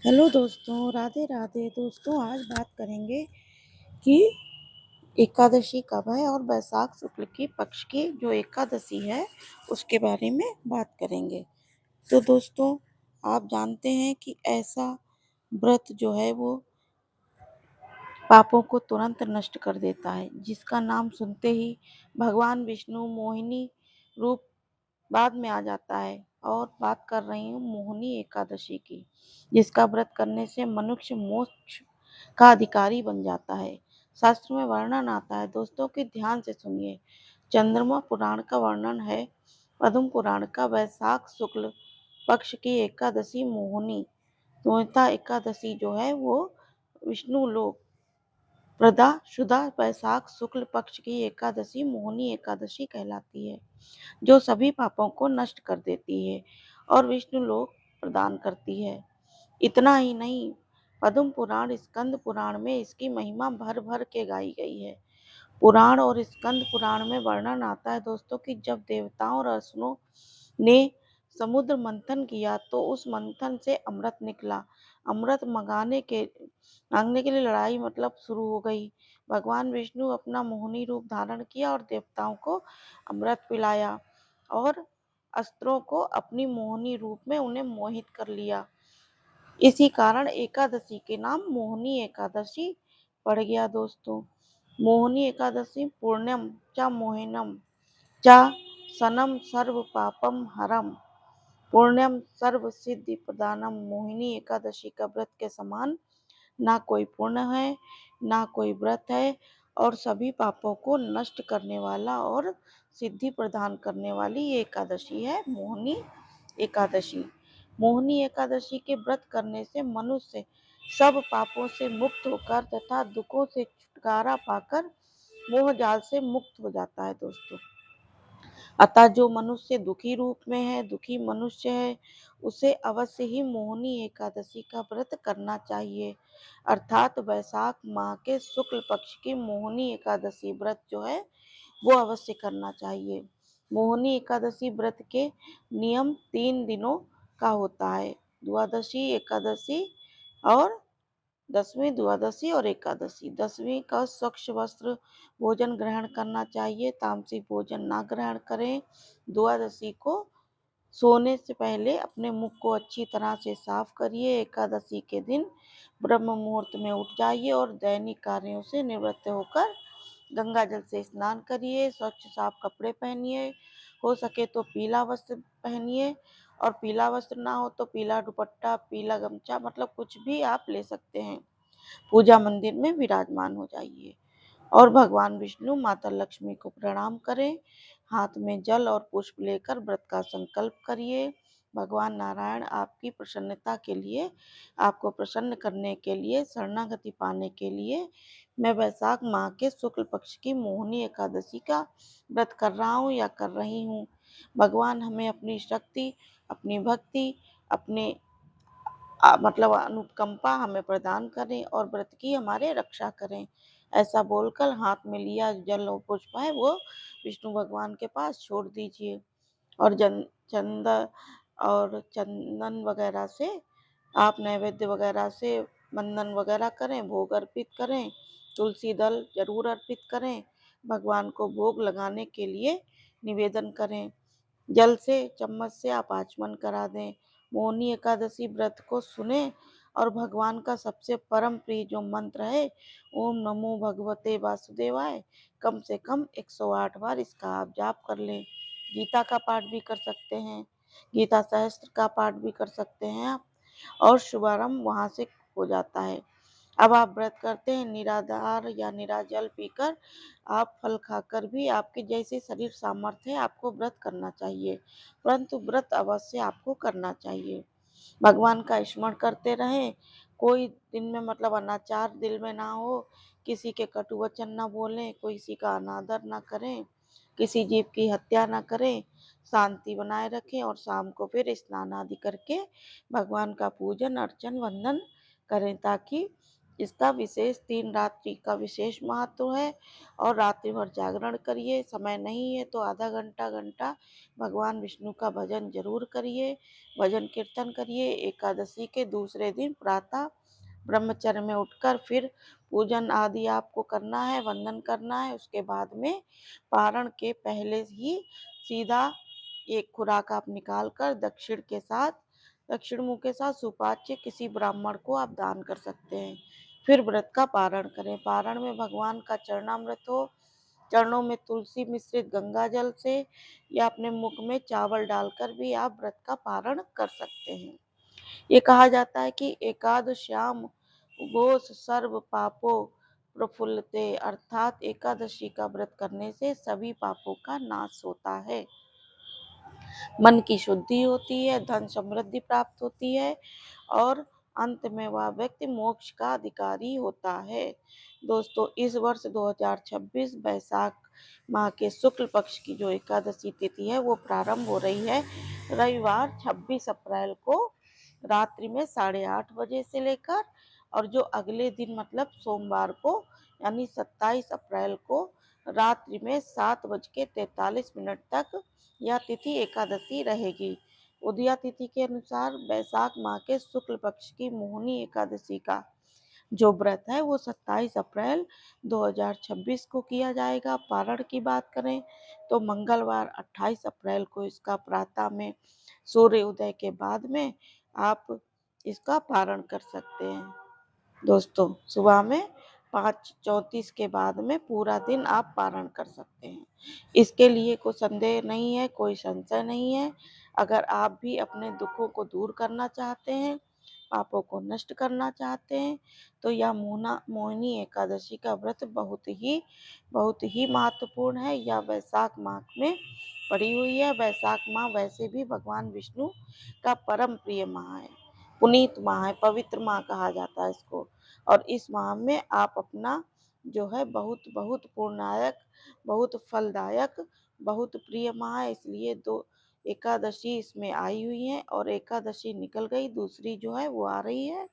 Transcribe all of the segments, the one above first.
Hello दोस्तों, राधे राधे। दोस्तों, आज बात करेंगे कि एकादशी कब है और वैशाख शुक्ल की पक्ष की जो एकादशी है उसके बारे में बात करेंगे। तो दोस्तों, आप जानते हैं कि ऐसा व्रत जो है वो पापों को तुरंत नष्ट कर देता है, जिसका नाम सुनते ही भगवान विष्णु मोहिनी रूप बाद में आ जाता है। और बात कर रही हूँ मोहिनी एकादशी की, जिसका व्रत करने से मनुष्य मोक्ष का अधिकारी बन जाता है। शास्त्र में वर्णन आता है, दोस्तों की ध्यान से सुनिए। चंद्रमा पुराण का वर्णन है, पद्म पुराण का वैशाख शुक्ल पक्ष की एकादशी मोहिनी द्वितीया एकादशी जो है वो विष्णु लोक प्रदा शुदा वैशाख शुक्ल पक्ष की एकादशी मोहिनी एकादशी कहलाती है, जो सभी पापों को नष्ट कर देती है और विष्णु लोक प्रदान करती है। इतना ही नहीं, पद्म पुराण स्कंद पुराण में इसकी महिमा भर भर के गाई गई है। पुराण और स्कंद पुराण में वर्णन आता है, दोस्तों, कि जब देवताओं और असुरों ने समुद्र मंथन किया तो उस मंथन से अमृत निकला। अमृत मांगने के लिए लड़ाई शुरू हो गई। भगवान विष्णु अपना मोहिनी रूप धारण किया और देवताओं को अमृत पिलाया और अस्त्रों को अपनी मोहिनी रूप में उन्हें मोहित कर लिया। इसी कारण एकादशी के नाम मोहिनी एकादशी पड़ गया। दोस्तों, मोहिनी एकादशी पुण्यम च मोहिनम च सनम सर्व पापम हरम पुण्यम सर्व सिद्धि प्रदानम। मोहिनी एकादशी का व्रत के समान ना कोई पुण्य है, ना कोई व्रत है, और सभी पापों को नष्ट करने वाला और सिद्धि प्रदान करने वाली ये एकादशी है मोहिनी एकादशी। मोहिनी एकादशी के व्रत करने से मनुष्य सब पापों से मुक्त होकर तथा दुखों से छुटकारा पाकर मोह जाल से मुक्त हो जाता है। दोस्तों, अतः जो मनुष्य दुखी रूप में है, दुखी मनुष्य है, उसे अवश्य ही मोहिनी एकादशी का व्रत करना चाहिए। अर्थात वैशाख माह के शुक्ल पक्ष की मोहिनी एकादशी व्रत जो है वो अवश्य करना चाहिए। मोहिनी एकादशी व्रत के नियम 3 दिनों का होता है, द्वादशी, एकादशी और दसवीं, द्वादशी और एकादशी। दसवीं का स्वच्छ वस्त्र भोजन ग्रहण करना चाहिए, तामसिक भोजन ना ग्रहण करें। द्वादशी को सोने से पहले अपने मुख को अच्छी तरह से साफ करिए। एकादशी के दिन ब्रह्म मुहूर्त में उठ जाइए और दैनिक कार्यों से निवृत्त होकर गंगा जल से स्नान करिए। स्वच्छ साफ कपड़े पहनिए, हो सके तो पीला वस्त्र पहनिए, और पीला वस्त्र ना हो तो पीला दुपट्टा, पीला गमछा, कुछ भी आप ले सकते हैं। पूजा मंदिर में विराजमान हो जाइए और भगवान विष्णु, माता लक्ष्मी को प्रणाम करें। हाथ में जल और पुष्प लेकर व्रत का संकल्प करिए। भगवान नारायण आपकी प्रसन्नता के लिए, आपको प्रसन्न करने के लिए, शरणागति पाने के लिए मैं वैशाख माह के शुक्ल पक्ष की मोहिनी एकादशी का व्रत कर रहा हूँ या कर रही हूँ। भगवान हमें अपनी शक्ति, अपनी भक्ति, अपने अनुकंपा हमें प्रदान करें और व्रत की हमारे रक्षा करें। ऐसा बोलकर हाथ में लिया जल और पुष्प है वो विष्णु भगवान के पास छोड़ दीजिए और चंदन वगैरह से आप नैवेद्य वगैरह से मंदन वगैरह करें, भोग अर्पित करें, तुलसी दल जरूर अर्पित करें, भगवान को भोग लगाने के लिए निवेदन करें। जल से, चम्मच से आप आचमन करा दें। मौनी एकादशी व्रत को सुने और भगवान का सबसे परम प्रिय जो मंत्र है, ओम नमो भगवते वासुदेवाय, कम से कम 108 बार इसका आप जाप कर लें। गीता का पाठ भी कर सकते हैं, गीता सहस्त्र का पाठ भी कर सकते हैं आप, और शुभारंभ वहाँ से हो जाता है। अब आप व्रत करते हैं, निराधार या निराजल पीकर, आप फल खाकर भी आपके जैसे शरीर सामर्थ्य है, आपको व्रत करना चाहिए, परंतु व्रत अवश्य आपको करना चाहिए। भगवान का स्मरण करते रहें। कोई दिन में अनाचार दिल में ना हो, किसी के कटु वचन ना बोलें, किसी का अनादर ना करें, किसी जीव की हत्या ना करें, शांति बनाए रखें और शाम को फिर स्नान आदि करके भगवान का पूजन अर्चन वंदन करें, ताकि इसका विशेष 3 रात्रि का विशेष महत्व है और रात्रि भर जागरण करिए। समय नहीं है तो आधा घंटा घंटा भगवान विष्णु का भजन जरूर करिए, भजन कीर्तन करिए। एकादशी के दूसरे दिन प्रातः ब्रह्मचर्य में उठकर फिर पूजन आदि आपको करना है, वंदन करना है। उसके बाद में पारण के पहले ही सीधा एक खुराक आप निकाल कर दक्षिण मुंह के साथ सुपाच्य किसी ब्राह्मण को आप दान कर सकते हैं। फिर व्रत का पारण करें। पारण में भगवान का चरणामृत हो, चरणों में तुलसी मिश्रित गंगा जल से या अपने मुख में चावल डालकर भी आप व्रत का पारण कर सकते हैं। ये कहा जाता है कि एकादश्याम घोष सर्व पापों प्रफुल्लते, अर्थात एकादशी का व्रत करने से सभी पापों का नाश होता है, मन की शुद्धि होती है, धन समृद्धि प्राप्त होती है और अंत में वह व्यक्ति मोक्ष का अधिकारी होता है। दोस्तों, इस वर्ष 2026 वैशाख माह के शुक्ल पक्ष की जो एकादशी तिथि है वो प्रारंभ हो रही है रविवार 26 अप्रैल को रात्रि में 8:30 बजे से लेकर, और जो अगले दिन मतलब सोमवार को यानी 27 अप्रैल को रात्रि में 7:43 तक यह तिथि एकादशी रहेगी। उदया तिथि के अनुसार वैशाख माह के शुक्ल पक्ष की मोहिनी एकादशी का जो व्रत है वो 27 अप्रैल 2026 को किया जाएगा। पारण की बात करें तो मंगलवार 28 अप्रैल को इसका प्रातः में सूर्य उदय के बाद में आप इसका पारण कर सकते हैं। दोस्तों, सुबह में 5:34 के बाद में पूरा दिन आप पारण कर सकते हैं। इसके लिए कोई संदेह नहीं है, कोई संशय नहीं है। अगर आप भी अपने दुखों को दूर करना चाहते हैं, पापों को नष्ट करना चाहते हैं, तो यह मोहिनी एकादशी का व्रत बहुत ही महत्वपूर्ण है। यह वैशाख माह में पड़ी हुई है। वैशाख माह वैसे भी भगवान विष्णु का परम प्रिय माह है, पुनीत माह है, पवित्र माह कहा जाता है इसको। और इस माह में आप अपना जो है बहुत बहुत पूर्णायक, बहुत फलदायक, बहुत प्रिय माह है, इसलिए दो एकादशी इसमें आई हुई है और एकादशी निकल गई, दूसरी जो है वो आ रही है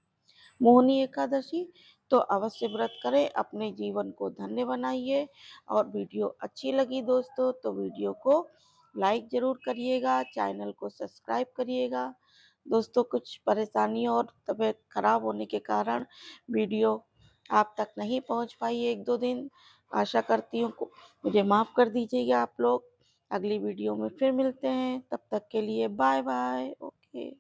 मोहिनी एकादशी। तो अवश्य व्रत करें, अपने जीवन को धन्य बनाइए। और वीडियो अच्छी लगी दोस्तों तो वीडियो को लाइक ज़रूर करिएगा, चैनल को सब्सक्राइब करिएगा। दोस्तों, कुछ परेशानी और तबीयत खराब होने के कारण वीडियो आप तक नहीं पहुंच पाई 1-2 दिन। आशा करती हूँ मुझे माफ़ कर दीजिएगा आप लोग। अगली वीडियो में फिर मिलते हैं, तब तक के लिए बाय बाय। ओके।